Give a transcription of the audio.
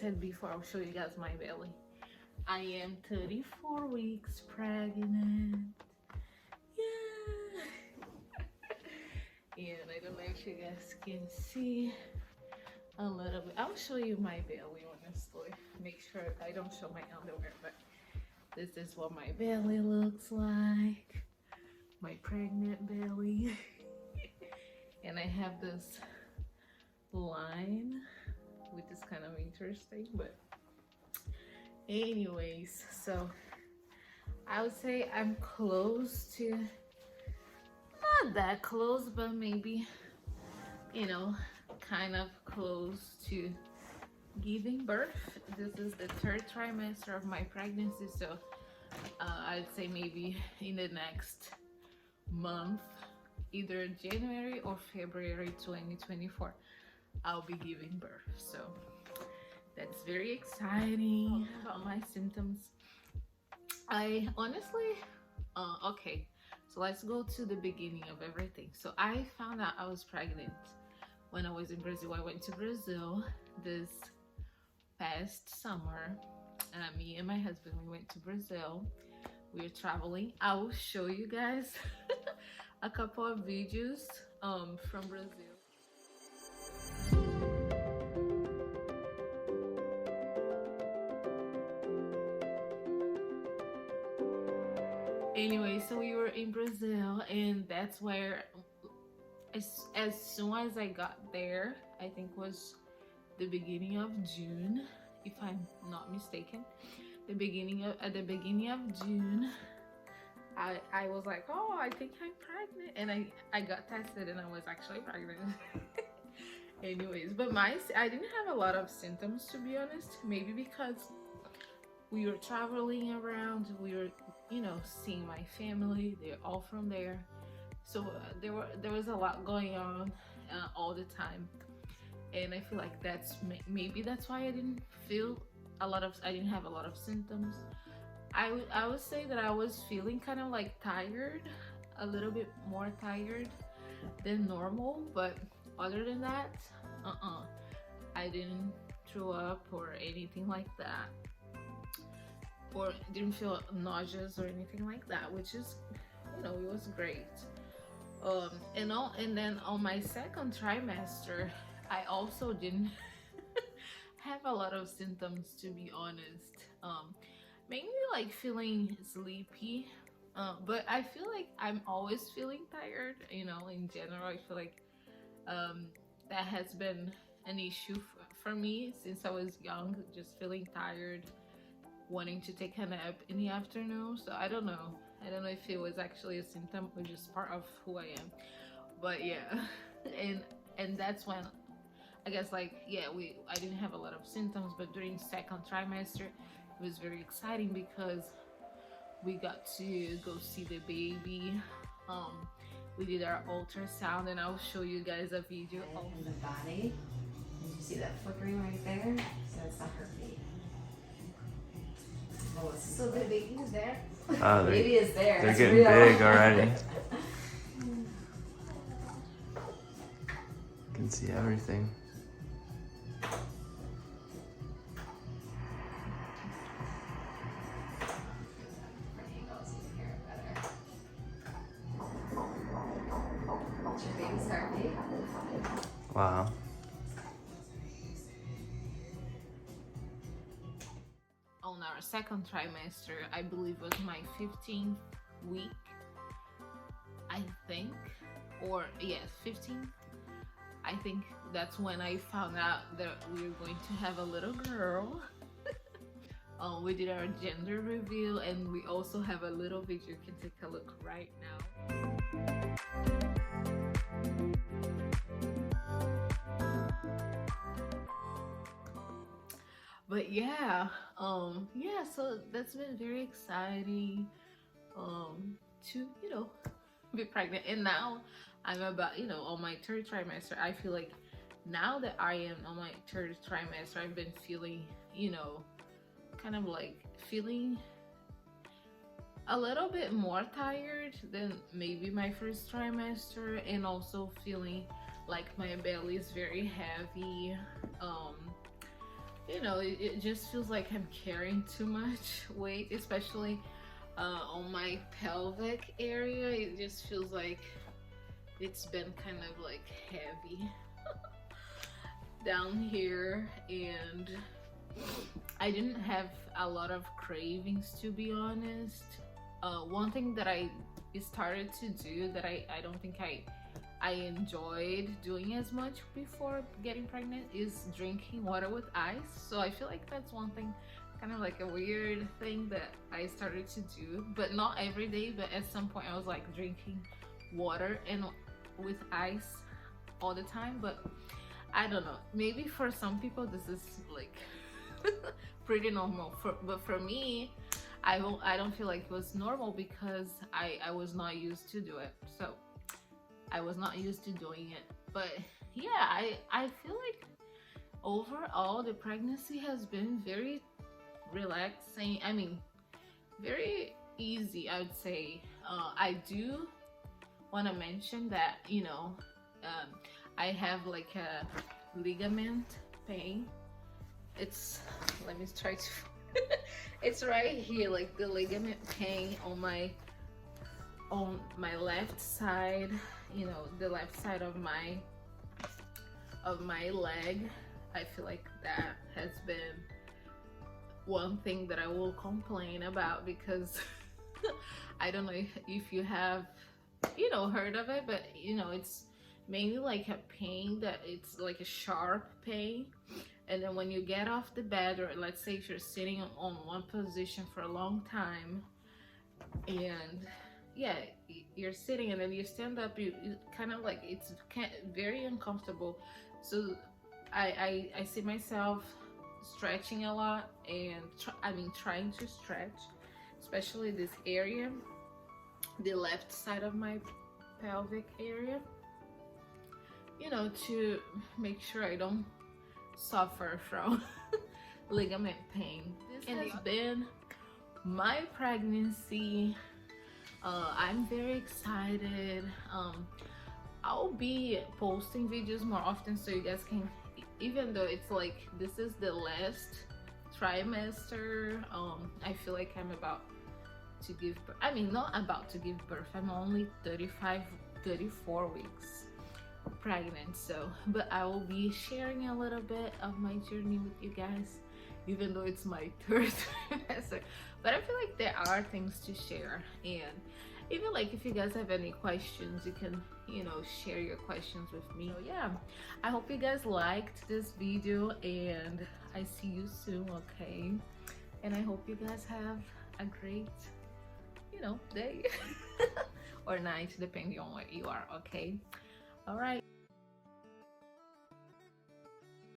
Said before, I'll show you guys my belly. I am 34 weeks pregnant. Yeah. And I don't know if you guys can see a little bit. I'll show you my belly, honestly. Make sure I don't show my underwear, but this is what my belly looks like. My pregnant belly. And I have this line, which is kind of interesting, but anyways, so I would say I'm close to, not that close, but maybe, you know, kind of close to giving birth. This is the 3rd trimester of my pregnancy, so I'd say maybe in the next month, either January or February 2024, I'll be giving birth. So that's very exciting. About my symptoms, I honestly okay, so let's go to the beginning of everything. So I found out I was pregnant when I was in Brazil. I went to Brazil this past summer. Me and my husband, we went to Brazil. We were traveling. I will show you guys a couple of videos from Brazil. Anyway, so we were in Brazil, and that's where as soon as I got there, I think was the beginning of June, if I'm not mistaken. At the beginning of June, I was like, oh, I think I'm pregnant, and I got tested and I was actually pregnant. Anyways, but I didn't have a lot of symptoms, to be honest. Maybe because we were traveling around, we were, you know, seeing my family. They're all from there, so there was a lot going on all the time, and I feel like maybe that's why I didn't have a lot of symptoms. I would say that I was feeling kind of like tired, a little bit more tired than normal, but other than that, I didn't throw up or anything like that, or didn't feel nauseous or anything like that, which is, you know, it was great. And then on my 2nd trimester, I also didn't have a lot of symptoms, to be honest. Mainly like feeling sleepy, but I feel like I'm always feeling tired, you know. In general, I feel like that has been an issue for me since I was young, just feeling tired, wanting to take a nap in the afternoon. So I don't know if it was actually a symptom or just part of who I am, but yeah. and that's when I guess, like, yeah, I didn't have a lot of symptoms, but during 2nd trimester it was very exciting because we got to go see the baby. We did our ultrasound, and I'll show you guys a video of the body. Did you see that flickering right there? So it's not her feet. Oh, so the baby is there. The baby is there. They're getting big already. You can see everything. Wow. On our 2nd trimester, I believe was my 15th week, I think, or yes, 15th. I think that's when I found out that we were going to have a little girl. We did our gender reveal, and we also have a little video. You can take a look right now. But yeah, yeah, so that's been very exciting, to, you know, be pregnant. And now I'm about, you know, on my 3rd trimester. I feel like now that I am on my 3rd trimester, I've been feeling, you know, kind of like feeling a little bit more tired than maybe my 1st trimester, and also feeling like my belly is very heavy. you know, it just feels like I'm carrying too much weight, especially on my pelvic area. It just feels like it's been kind of like heavy down here, and I didn't have a lot of cravings, to be honest. One thing that I started to do that I don't think I enjoyed doing as much before getting pregnant is drinking water with ice. So I feel like that's one thing, kind of like a weird thing that I started to do, but not every day. But at some point I was like drinking water and with ice all the time. But I don't know, maybe for some people this is like pretty normal, but for me, I don't feel like it was normal because I was not used to do it. So I was not used to doing it. But yeah, I feel like overall the pregnancy has been very relaxing. I mean, very easy, I would say. I do want to mention that, you know, I have like a ligament pain. It's, let me try to it's right here, like the ligament pain on my left side, you know, the left side of my leg. I feel like that has been one thing that I will complain about, because I don't know if you have, you know, heard of it, but you know, it's mainly like a pain that it's like a sharp pain. And then when you get off the bed, or let's say if you're sitting on one position for a long time, and yeah, you're sitting and then you stand up, you kind of like, it's very uncomfortable. So I see myself stretching a lot, and trying to stretch, especially this area, the left side of my pelvic area, you know, to make sure I don't suffer from ligament pain. This has been my pregnancy. I'm very excited. I'll be posting videos more often so you guys can, even though it's like this is the last trimester, I feel like I'm about to give birth. I mean, not about to give birth, I'm only 34 weeks pregnant. So, but I will be sharing a little bit of my journey with you guys, even though it's my third trimester. But I feel like there are things to share, and even like if you guys have any questions, you can, you know, share your questions with me. So yeah, I hope you guys liked this video, and I see you soon, okay? And I hope you guys have a great, you know, day or night, depending on where you are, okay? All right.